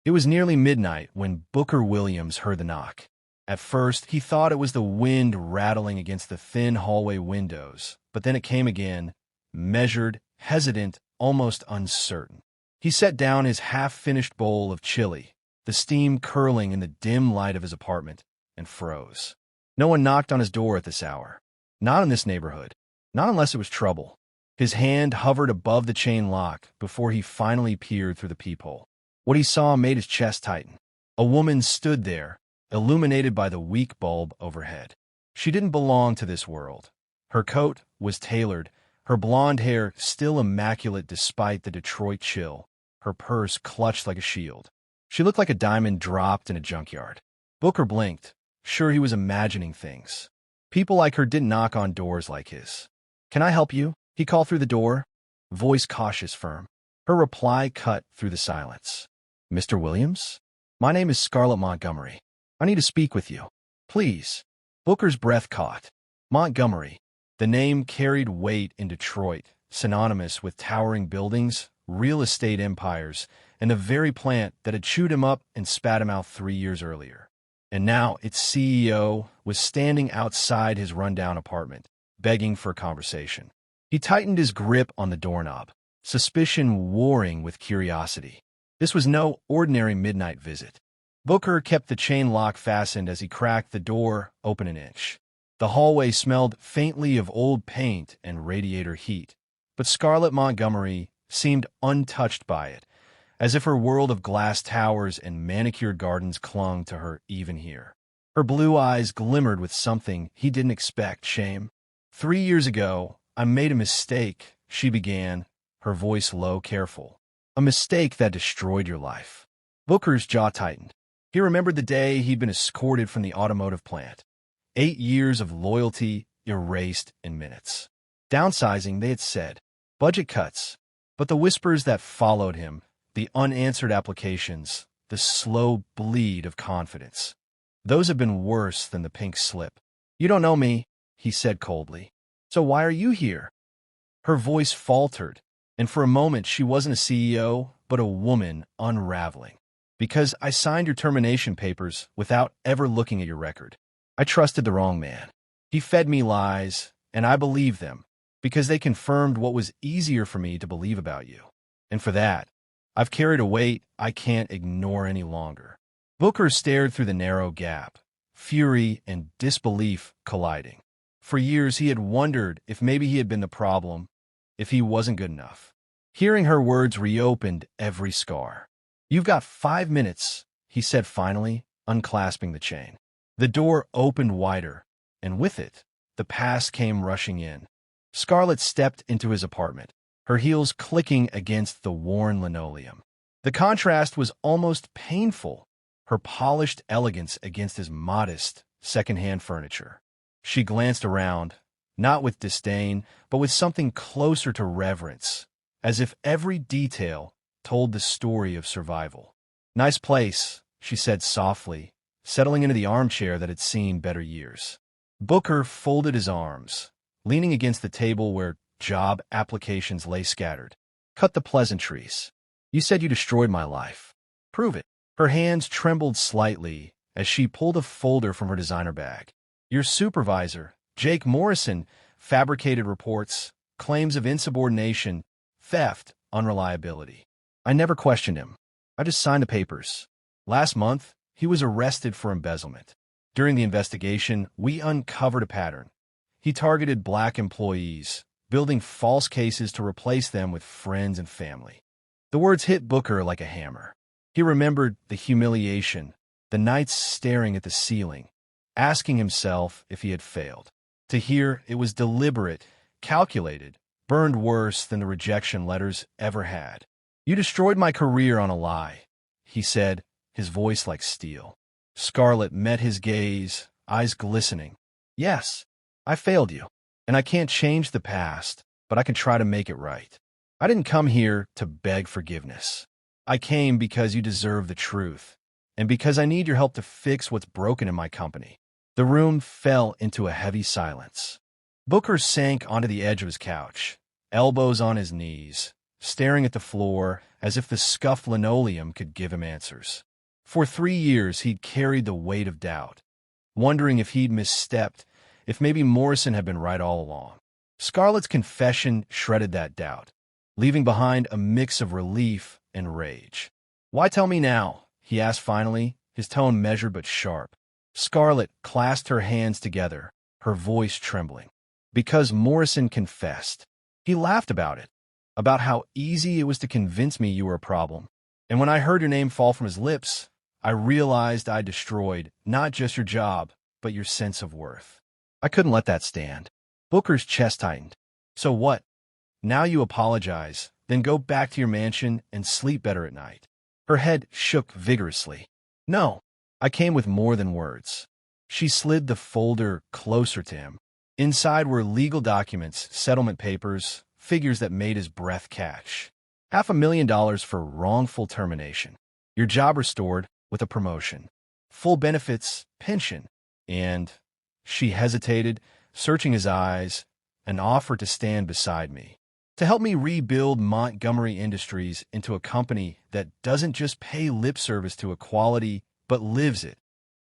It was nearly midnight when Booker Williams heard the knock. At first, he thought it was the wind rattling against the thin hallway windows, but then it came again, measured, hesitant, almost uncertain. He set down his half-finished bowl of chili, the steam curling in the dim light of his apartment, and froze. No one knocked on his door at this hour. Not in this neighborhood. Not unless it was trouble. His hand hovered above the chain lock before he finally peered through the peephole. What he saw made his chest tighten. A woman stood there, illuminated by the weak bulb overhead. She didn't belong to this world. Her coat was tailored, her blonde hair still immaculate despite the Detroit chill, her purse clutched like a shield. She looked like a diamond dropped in a junkyard. Booker blinked, sure he was imagining things. People like her didn't knock on doors like his. "Can I help you?" he called through the door, voice cautious, firm. Her reply cut through the silence. "Mr. Williams? My name is Scarlett Montgomery. I need to speak with you. Please." Booker's breath caught. Montgomery. The name carried weight in Detroit, synonymous with towering buildings, real estate empires, and the very plant that had chewed him up and spat him out 3 years earlier. And now its CEO was standing outside his rundown apartment, begging for a conversation. He tightened his grip on the doorknob, suspicion warring with curiosity. This was no ordinary midnight visit. Booker kept the chain lock fastened as he cracked the door open an inch. The hallway smelled faintly of old paint and radiator heat, but Scarlett Montgomery seemed untouched by it, as if her world of glass towers and manicured gardens clung to her even here. Her blue eyes glimmered with something he didn't expect, shame. 3 years ago, I made a mistake, she began, her voice low, careful. A mistake that destroyed your life. Booker's jaw tightened. He remembered the day he'd been escorted from the automotive plant. 8 years of loyalty erased in minutes. Downsizing, they had said. Budget cuts. But the whispers that followed him, the unanswered applications, the slow bleed of confidence, those have been worse than the pink slip. "You don't know me," he said coldly. "So why are you here?" Her voice faltered, and for a moment she wasn't a CEO, but a woman unraveling. "Because I signed your termination papers without ever looking at your record. I trusted the wrong man. He fed me lies, and I believed them, because they confirmed what was easier for me to believe about you. And for that, I've carried a weight I can't ignore any longer." Booker stared through the narrow gap, fury and disbelief colliding. For years he had wondered if maybe he had been the problem, if he wasn't good enough. Hearing her words reopened every scar. "You've got 5 minutes," he said finally, unclasping the chain. The door opened wider, and with it, the past came rushing in. Scarlett stepped into his apartment, her heels clicking against the worn linoleum. The contrast was almost painful, her polished elegance against his modest, second-hand furniture. She glanced around, not with disdain, but with something closer to reverence, as if every detail told the story of survival. "Nice place," she said softly, settling into the armchair that had seen better years. Booker folded his arms, leaning against the table where job applications lay scattered. "Cut the pleasantries. You said you destroyed my life. Prove it." Her hands trembled slightly as she pulled a folder from her designer bag. "Your supervisor, Jake Morrison, fabricated reports, claims of insubordination, theft, unreliability. I never questioned him. I just signed the papers. Last month, he was arrested for embezzlement. During the investigation, we uncovered a pattern. He targeted black employees, building false cases to replace them with friends and family." The words hit Booker like a hammer. He remembered the humiliation, the nights staring at the ceiling, asking himself if he had failed. To hear it was deliberate, calculated, burned worse than the rejection letters ever had. "You destroyed my career on a lie," he said, his voice like steel. Scarlett met his gaze, eyes glistening. "Yes, I failed you, and I can't change the past, but I can try to make it right. I didn't come here to beg forgiveness. I came because you deserve the truth, and because I need your help to fix what's broken in my company." The room fell into a heavy silence. Booker sank onto the edge of his couch, elbows on his knees, staring at the floor as if the scuffed linoleum could give him answers. For 3 years, he'd carried the weight of doubt, wondering if he'd misstepped, if maybe Morrison had been right all along. Scarlett's confession shredded that doubt, leaving behind a mix of relief and rage. "Why tell me now?" he asked finally, his tone measured but sharp. Scarlett clasped her hands together, her voice trembling. "Because Morrison confessed. He laughed about it, about how easy it was to convince me you were a problem. And when I heard your name fall from his lips, I realized I destroyed not just your job, but your sense of worth. I couldn't let that stand." Booker's chest tightened. "So what? Now you apologize, then go back to your mansion and sleep better at night." Her head shook vigorously. "No, I came with more than words." She slid the folder closer to him. Inside were legal documents, settlement papers, figures that made his breath catch. $500,000 for wrongful termination. Your job restored with a promotion. Full benefits, pension. And she hesitated, searching his eyes, an offer to stand beside me. To help me rebuild Montgomery Industries into a company that doesn't just pay lip service to equality, but lives it.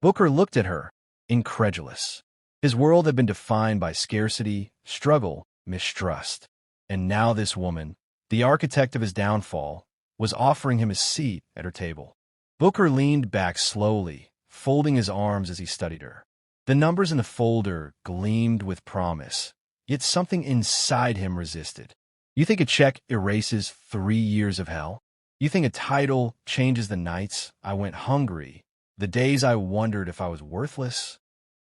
Booker looked at her, incredulous. His world had been defined by scarcity, struggle, mistrust. And now this woman, the architect of his downfall, was offering him a seat at her table. Booker leaned back slowly, folding his arms as he studied her. The numbers in the folder gleamed with promise, yet something inside him resisted. You think a check erases 3 years of hell? You think a title changes the nights I went hungry, the days I wondered if I was worthless?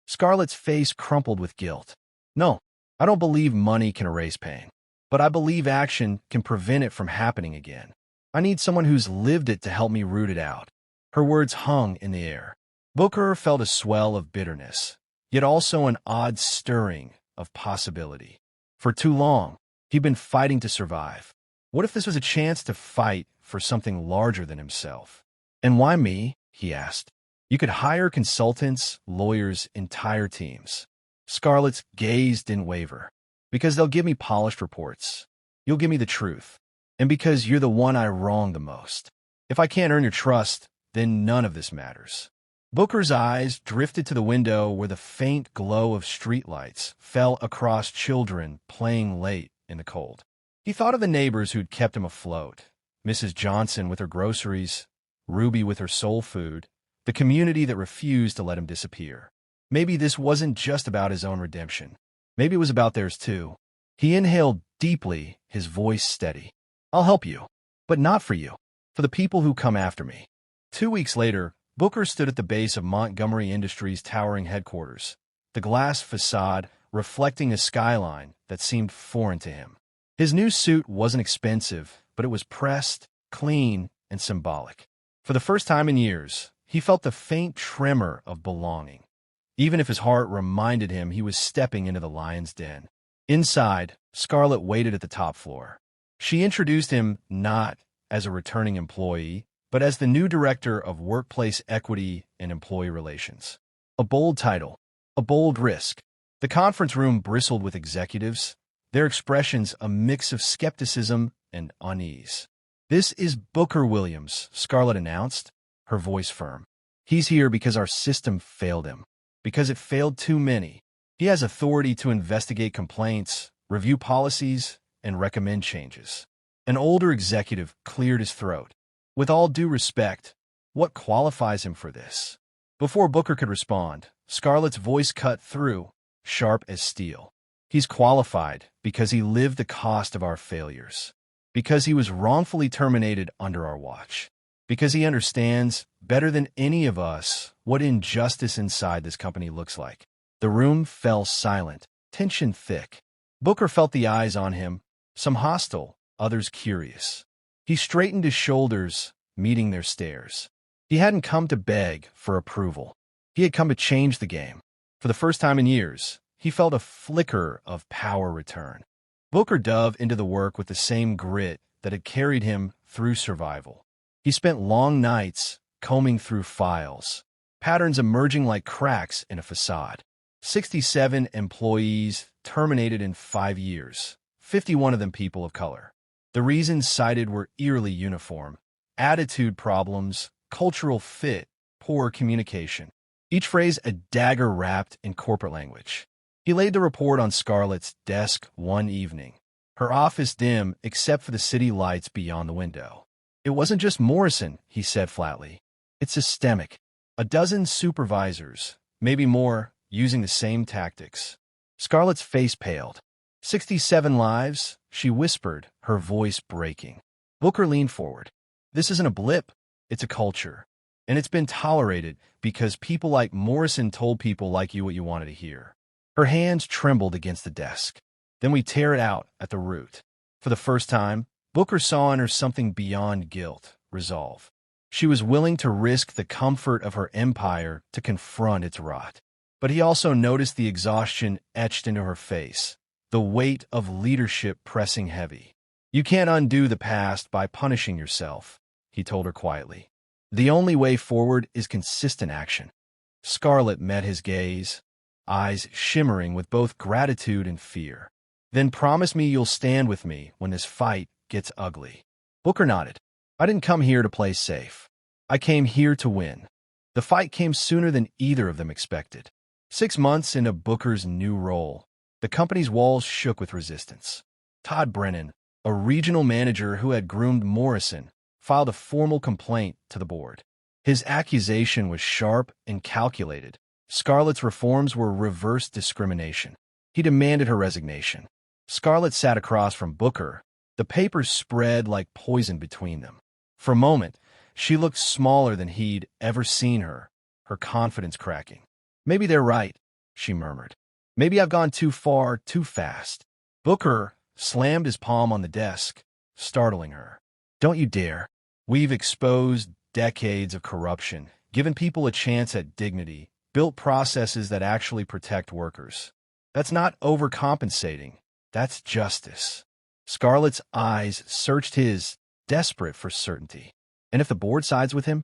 Scarlett's face crumpled with guilt. "No, I don't believe money can erase pain, but I believe action can prevent it from happening again. I need someone who's lived it to help me root it out." Her words hung in the air. Booker felt a swell of bitterness, yet also an odd stirring of possibility. For too long, he'd been fighting to survive. What if this was a chance to fight for something larger than himself? "And why me?" he asked. "You could hire consultants, lawyers, entire teams." Scarlett's gaze didn't waver. "Because they'll give me polished reports. You'll give me the truth. And because you're the one I wrong the most. If I can't earn your trust, then none of this matters." Booker's eyes drifted to the window where the faint glow of streetlights fell across children playing late in the cold. He thought of the neighbors who'd kept him afloat. Mrs. Johnson with her groceries, Ruby with her soul food, the community that refused to let him disappear. Maybe this wasn't just about his own redemption. Maybe it was about theirs too. He inhaled deeply, his voice steady. "I'll help you, but not for you, for the people who come after me." 2 weeks later, Booker stood at the base of Montgomery Industries' towering headquarters, the glass facade reflecting a skyline that seemed foreign to him. His new suit wasn't expensive, but it was pressed, clean, and symbolic. For the first time in years, he felt the faint tremor of belonging, even if his heart reminded him he was stepping into the lion's den. Inside, Scarlett waited at the top floor. She introduced him not as a returning employee, but as the new director of workplace equity and employee relations. A bold title, a bold risk. The conference room bristled with executives, their expressions a mix of skepticism and unease. "This is Booker Williams," Scarlett announced, her voice firm. "He's here because our system failed him, because it failed too many. He has authority to investigate complaints, review policies, and recommend changes." An older executive cleared his throat. "With all due respect, what qualifies him for this?" Before Booker could respond, Scarlett's voice cut through, sharp as steel. "He's qualified because he lived the cost of our failures, because he was wrongfully terminated under our watch, because he understands, better than any of us, what injustice inside this company looks like." The room fell silent, tension thick. Booker felt the eyes on him, some hostile, others curious. He straightened his shoulders, meeting their stares. He hadn't come to beg for approval. He had come to change the game. For the first time in years, he felt a flicker of power return. Booker dove into the work with the same grit that had carried him through survival. He spent long nights combing through files, patterns emerging like cracks in a facade. 67 employees terminated in 5 years, 51 of them people of color. The reasons cited were eerily uniform: attitude problems, cultural fit, poor communication. Each phrase a dagger wrapped in corporate language. He laid the report on Scarlett's desk one evening, her office dim except for the city lights beyond the window. It wasn't just Morrison, he said flatly. It's systemic. A dozen supervisors, maybe more, using the same tactics. Scarlett's face paled. 67 lives, she whispered, her voice breaking. Booker leaned forward. This isn't a blip, it's a culture. And it's been tolerated because people like Morrison told people like you what you wanted to hear. Her hands trembled against the desk. Then we tear it out at the root. For the first time, Booker saw in her something beyond guilt, resolve. She was willing to risk the comfort of her empire to confront its rot. But he also noticed the exhaustion etched into her face, the weight of leadership pressing heavy. You can't undo the past by punishing yourself, he told her quietly. The only way forward is consistent action. Scarlett met his gaze, eyes shimmering with both gratitude and fear. Then promise me you'll stand with me when this fight gets ugly. Booker nodded. I didn't come here to play safe. I came here to win. The fight came sooner than either of them expected. 6 months into Booker's new role, the company's walls shook with resistance. Todd Brennan, a regional manager who had groomed Morrison, filed a formal complaint to the board. His accusation was sharp and calculated. Scarlett's reforms were reverse discrimination. He demanded her resignation. Scarlett sat across from Booker. The papers spread like poison between them. For a moment, she looked smaller than he'd ever seen her, her confidence cracking. Maybe they're right, she murmured. Maybe I've gone too far, too fast. Booker slammed his palm on the desk, startling her. Don't you dare. We've exposed decades of corruption, given people a chance at dignity, built processes that actually protect workers. That's not overcompensating. That's justice. Scarlett's eyes searched his, desperate for certainty. And if the board sides with him?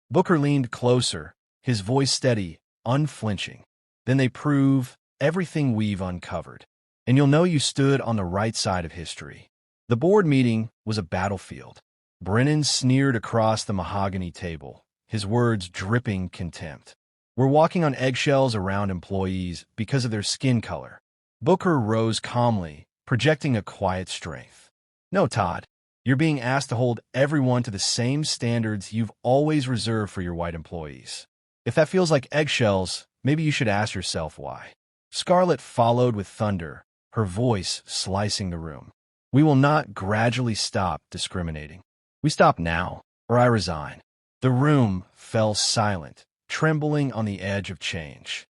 Booker leaned closer, his voice steady, unflinching. Then they prove everything we've uncovered. And you'll know you stood on the right side of history. The board meeting was a battlefield. Brennan sneered across the mahogany table, his words dripping contempt. We're walking on eggshells around employees because of their skin color. Booker rose calmly, projecting a quiet strength. No, Todd, you're being asked to hold everyone to the same standards you've always reserved for your white employees. If that feels like eggshells, maybe you should ask yourself why. Scarlett followed with thunder, her voice slicing the room. We will not gradually stop discriminating. We stop now, or I resign. The room fell silent, trembling on the edge of change.